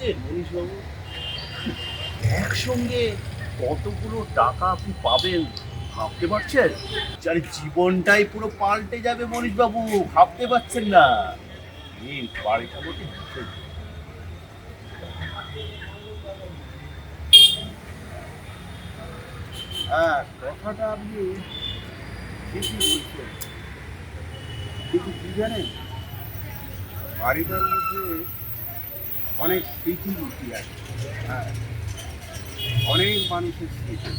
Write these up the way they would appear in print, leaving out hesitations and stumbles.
পারছেন মনীশবাবু? একসঙ্গে কতগুলো টাকা আপনি পাবেন ভাবতে পারছেন? যার জীবনটাই পুরো পাল্টে যাবে মনীশবাবু, ভাবতে পারছেন না? এই বাড়িটা মধ্যে হ্যাঁ, কথাটা আপনি ঠিকই বলছেন, কিন্তু কি জানেন, বাড়িটার মধ্যে অনেক স্মৃতি লুকিয়ে আছে। হ্যাঁ, অনেক মানুষের স্মৃতি,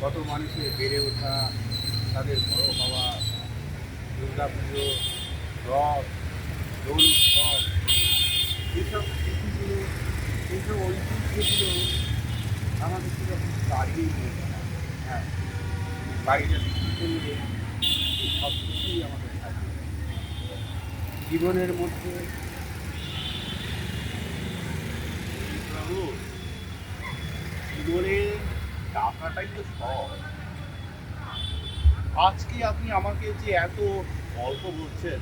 কত মানুষের বেড়ে ওঠা, তাদের বড় হওয়া, দুর্গা পুজো, রথ, দোল উৎসব, এইসব স্মৃতিগুলো, এইসব ঐতিহ্যগুলো আমাদের সেরকম দাঁড়িয়ে নিয়ে যায়। হ্যাঁ, বাড়িটা বিক্রি করলে এই সব কিছুই আমাদের থাকে জীবনের মধ্যে। প্রভু, জীবনে টাকাটাই তো সব। আজকে আপনি আমাকে যে এত গল্প বলছেন,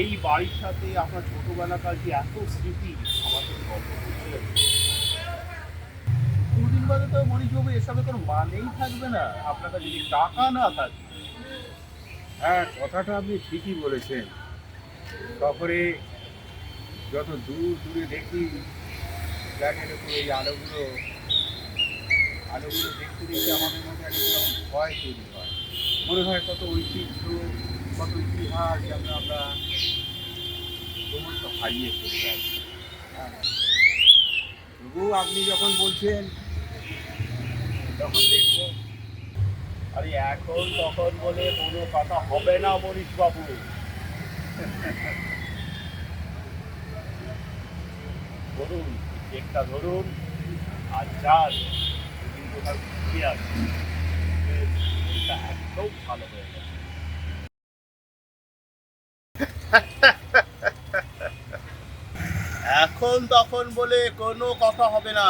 এই বাড়ির সাথে আপনার ছোটবেলাকার যে এত স্মৃতি আমাকে গল্প বলছেন, দুদিন বাদে তো মনীষবাবু এসবে কোনো মানেই থাকবে না, আপনার কাছে যদি টাকা না থাকে। হ্যাঁ, কথাটা আপনি ঠিকই বলেছেন। শহরে যত দূর দূরে দেখি ফ্ল্যাটের উপর এই আলোগুলো, আলোগুলো দেখতে দেখতে আমাদের মধ্যে একটা কিরকম ভয় তৈরি হয়। মনে হয় কত ঐতিহ্য, কত ইতিহাস যেন আমরা সমস্ত হারিয়ে ফেলে যাচ্ছি। হ্যাঁ, তবুও আপনি যখন বলছেন তখন দেখবো। আরে এখন তখন বলে কোনো কথা হবে না মনীষবাবু। ধরুন, চেকটা ধরুন, আর যান, দুদিন কোথাও ঘুরিয়ে আসুন, এটা একদম ভালো হয়ে যাবে। এখন তখন বলে কোনো কথা হবে না।